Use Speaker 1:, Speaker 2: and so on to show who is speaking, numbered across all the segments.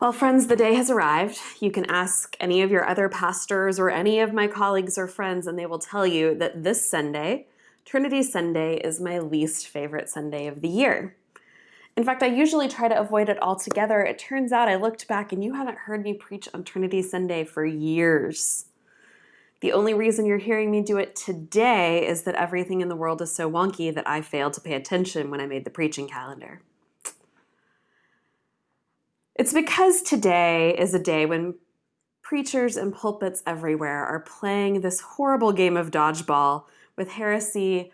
Speaker 1: Well, friends, the day has arrived. You can ask any of your other pastors or any of my colleagues or friends, and they will tell you that this Sunday, Trinity Sunday, is my least favorite Sunday of the year. In fact, I usually try to avoid it altogether. It turns out I looked back and you haven't heard me preach on Trinity Sunday for years. The only reason you're hearing me do it today is that everything in the world is so wonky that I failed to pay attention when I made the preaching calendar. It's because today is a day when preachers and pulpits everywhere are playing this horrible game of dodgeball with heresy,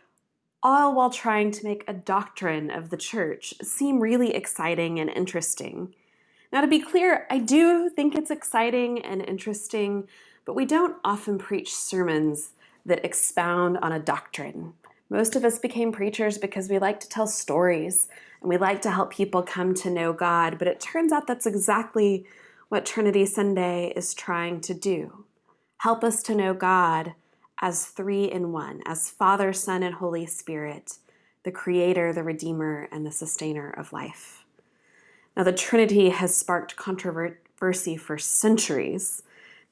Speaker 1: all while trying to make a doctrine of the church seem really exciting and interesting. Now, to be clear, I do think it's exciting and interesting, but we don't often preach sermons that expound on a doctrine. Most of us became preachers because we like to tell stories and we like to help people come to know God, but it turns out that's exactly what Trinity Sunday is trying to do. Help us to know God as three in one, as Father, Son, and Holy Spirit, the Creator, the Redeemer, and the Sustainer of life. Now, the Trinity has sparked controversy for centuries.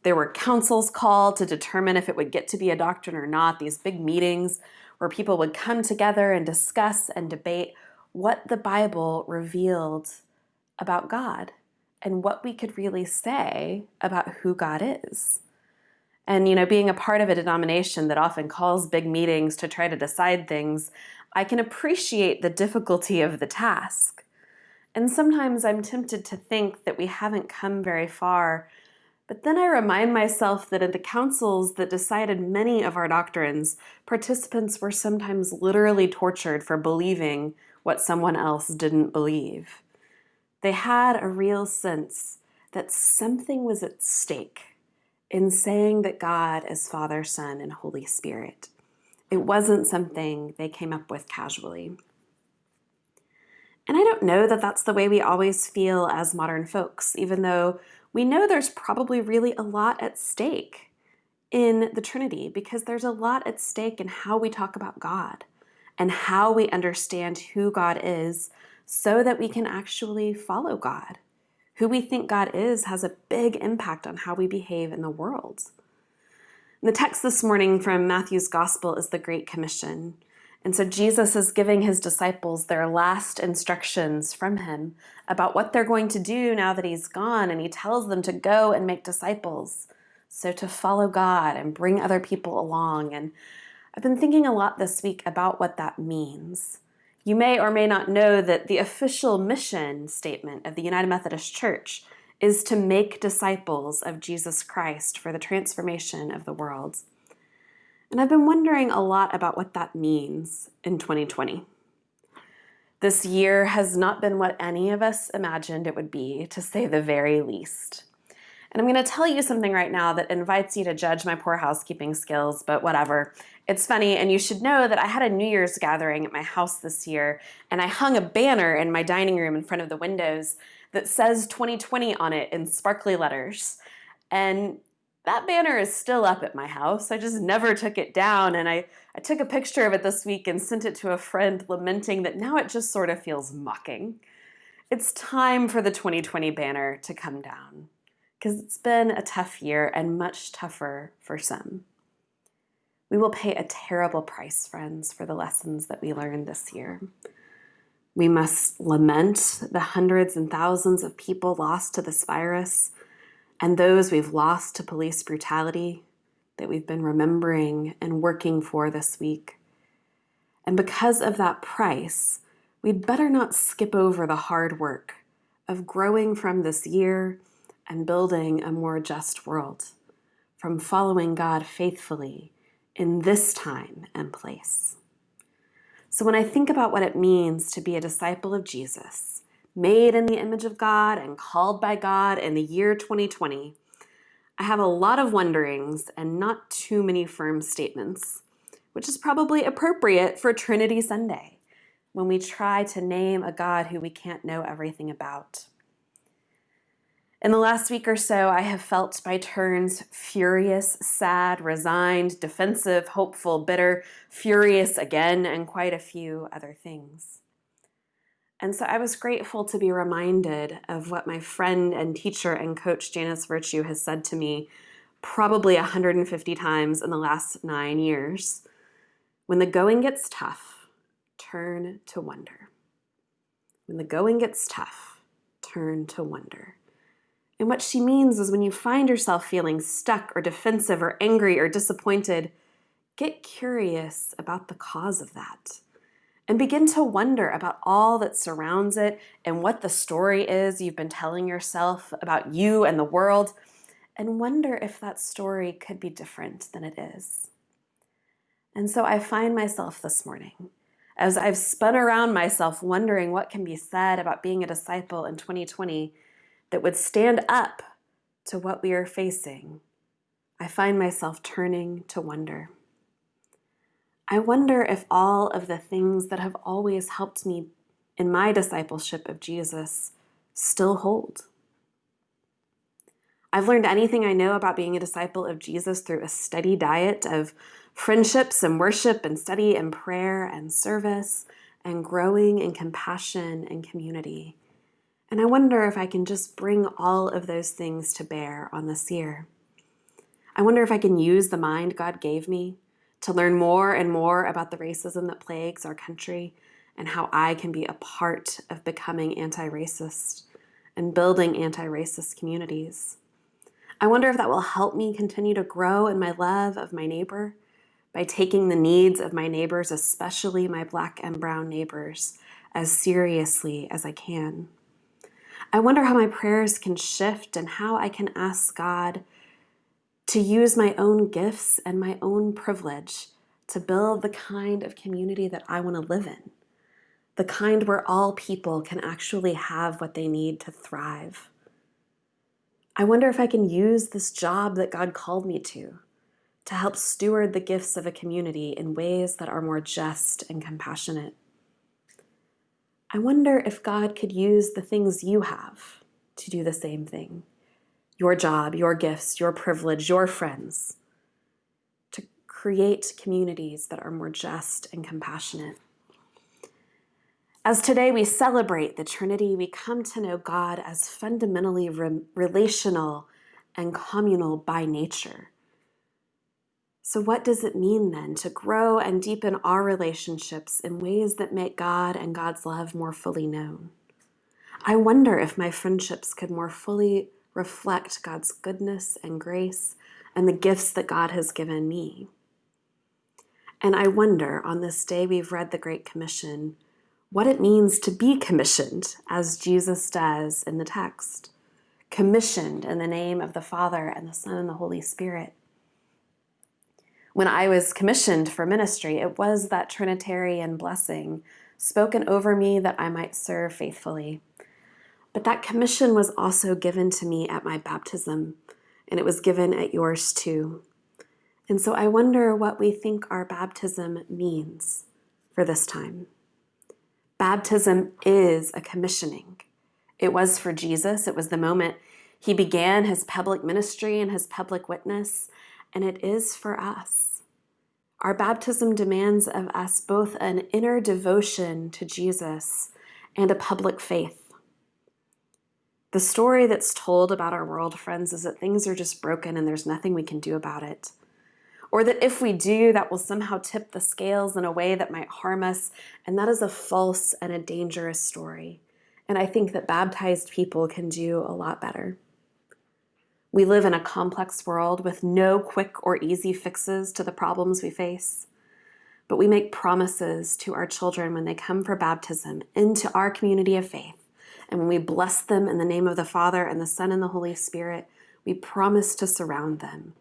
Speaker 1: There were councils called to determine if it would get to be a doctrine or not, these big meetings where people would come together and discuss and debate what the Bible revealed about God and what we could really say about who God is. And, being a part of a denomination that often calls big meetings to try to decide things, I can appreciate the difficulty of the task. And sometimes I'm tempted to think that we haven't come very far. But then I remind myself that at the councils that decided many of our doctrines, participants were sometimes literally tortured for believing what someone else didn't believe. They had a real sense that something was at stake in saying that God is Father, Son, and Holy Spirit. It wasn't something they came up with casually. And I don't know that that's the way we always feel as modern folks, even though we know there's probably really a lot at stake in the Trinity, because there's a lot at stake in how we talk about God and how we understand who God is so that we can actually follow God. Who we think God is has a big impact on how we behave in the world. And the text this morning from Matthew's Gospel is the Great Commission. And so Jesus is giving his disciples their last instructions from him about what they're going to do now that he's gone. And he tells them to go and make disciples. So to follow God and bring other people along. And I've been thinking a lot this week about what that means. You may or may not know that the official mission statement of the United Methodist Church is to make disciples of Jesus Christ for the transformation of the world. And I've been wondering a lot about what that means in 2020. This year has not been what any of us imagined it would be, to say the very least. And I'm going to tell you something right now that invites you to judge my poor housekeeping skills, but whatever. It's funny, and you should know that I had a New Year's gathering at my house this year, and I hung a banner in my dining room in front of the windows that says 2020 on it in sparkly letters. And that banner is still up at my house. I just never took it down, and I took a picture of it this week and sent it to a friend, lamenting that now it just sort of feels mocking. It's time for the 2020 banner to come down, because it's been a tough year and much tougher for some. We will pay a terrible price, friends, for the lessons that we learned this year. We must lament the hundreds and thousands of people lost to this virus, and those we've lost to police brutality that we've been remembering and working for this week. And because of that price, we'd better not skip over the hard work of growing from this year and building a more just world, from following God faithfully in this time and place. So when I think about what it means to be a disciple of Jesus, made in the image of God and called by God in the year 2020, I have a lot of wonderings and not too many firm statements, which is probably appropriate for Trinity Sunday, when we try to name a God who we can't know everything about. In the last week or so, I have felt by turns furious, sad, resigned, defensive, hopeful, bitter, furious again, and quite a few other things. And so I was grateful to be reminded of what my friend and teacher and coach Janice Virtue has said to me probably 150 times in the last 9 years. When the going gets tough, turn to wonder. When the going gets tough, turn to wonder. And what she means is when you find yourself feeling stuck or defensive or angry or disappointed, get curious about the cause of that. And begin to wonder about all that surrounds it and what the story is you've been telling yourself about you and the world, and wonder if that story could be different than it is. And so I find myself this morning, as I've spun around myself wondering what can be said about being a disciple in 2020 that would stand up to what we are facing, I find myself turning to wonder. I wonder if all of the things that have always helped me in my discipleship of Jesus still hold. I've learned anything I know about being a disciple of Jesus through a steady diet of friendships and worship and study and prayer and service and growing in compassion and community. And I wonder if I can just bring all of those things to bear on this year. I wonder if I can use the mind God gave me to learn more and more about the racism that plagues our country and how I can be a part of becoming anti-racist and building anti-racist communities. I wonder if that will help me continue to grow in my love of my neighbor by taking the needs of my neighbors, especially my Black and brown neighbors, as seriously as I can. I wonder how my prayers can shift and how I can ask God to use my own gifts and my own privilege to build the kind of community that I want to live in, the kind where all people can actually have what they need to thrive. I wonder if I can use this job that God called me to help steward the gifts of a community in ways that are more just and compassionate. I wonder if God could use the things you have to do the same thing. Your job, your gifts, your privilege, your friends, to create communities that are more just and compassionate. As today we celebrate the Trinity, we come to know God as fundamentally relational and communal by nature. So what does it mean then to grow and deepen our relationships in ways that make God and God's love more fully known? I wonder if my friendships could more fully reflect God's goodness and grace and the gifts that God has given me. And I wonder, on this day we've read the Great Commission, what it means to be commissioned, as Jesus does in the text. Commissioned in the name of the Father and the Son and the Holy Spirit. When I was commissioned for ministry, it was that Trinitarian blessing spoken over me that I might serve faithfully. But that commission was also given to me at my baptism, and it was given at yours too. And so I wonder what we think our baptism means for this time. Baptism is a commissioning. It was for Jesus. It was the moment he began his public ministry and his public witness, and it is for us. Our baptism demands of us both an inner devotion to Jesus and a public faith. The story that's told about our world, friends, is that things are just broken and there's nothing we can do about it. Or that if we do, that will somehow tip the scales in a way that might harm us, and that is a false and a dangerous story. And I think that baptized people can do a lot better. We live in a complex world with no quick or easy fixes to the problems we face. But we make promises to our children when they come for baptism into our community of faith. And when we bless them in the name of the Father and the Son and the Holy Spirit, we promise to surround them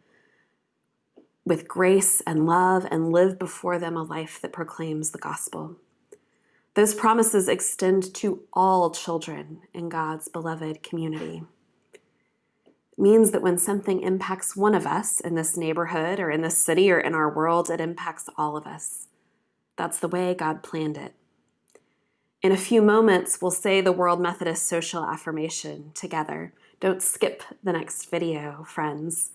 Speaker 1: with grace and love and live before them a life that proclaims the gospel. Those promises extend to all children in God's beloved community. It means that when something impacts one of us in this neighborhood or in this city or in our world, it impacts all of us. That's the way God planned it. In a few moments, we'll say the World Methodist Social Affirmation together. Don't skip the next video, friends.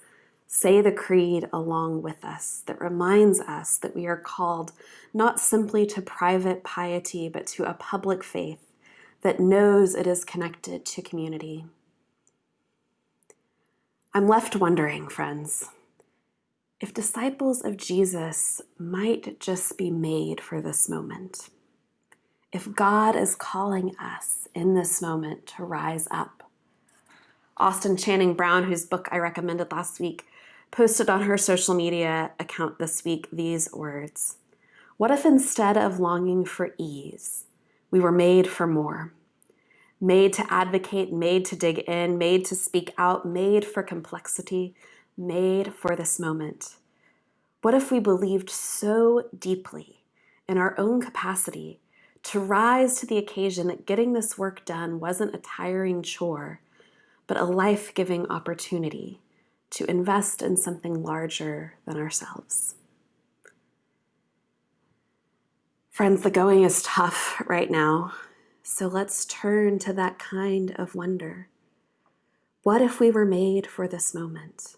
Speaker 1: Say the creed along with us that reminds us that we are called not simply to private piety, but to a public faith that knows it is connected to community. I'm left wondering, friends, if disciples of Jesus might just be made for this moment. If God is calling us in this moment to rise up. Austin Channing Brown, whose book I recommended last week, posted on her social media account this week these words: "What if instead of longing for ease, we were made for more? Made to advocate, made to dig in, made to speak out, made for complexity, made for this moment. What if we believed so deeply in our own capacity to rise to the occasion that getting this work done wasn't a tiring chore, but a life-giving opportunity to invest in something larger than ourselves?" Friends, the going is tough right now, so let's turn to that kind of wonder. What if we were made for this moment?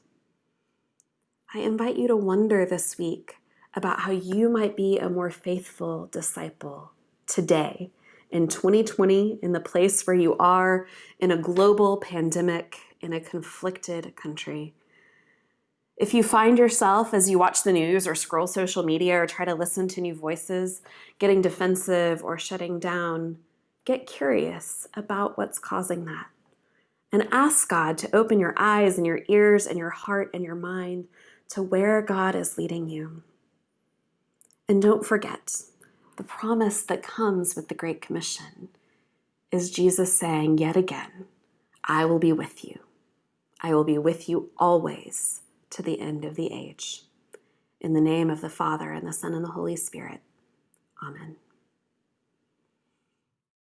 Speaker 1: I invite you to wonder this week about how you might be a more faithful disciple today, in 2020, in the place where you are, in a global pandemic, in a conflicted country. If you find yourself, as you watch the news or scroll social media or try to listen to new voices, getting defensive or shutting down, get curious about what's causing that. And ask God to open your eyes and your ears and your heart and your mind to where God is leading you. And don't forget, the promise that comes with the Great Commission is Jesus saying yet again, "I will be with you. I will be with you always to the end of the age." In the name of the Father, and the Son, and the Holy Spirit. Amen.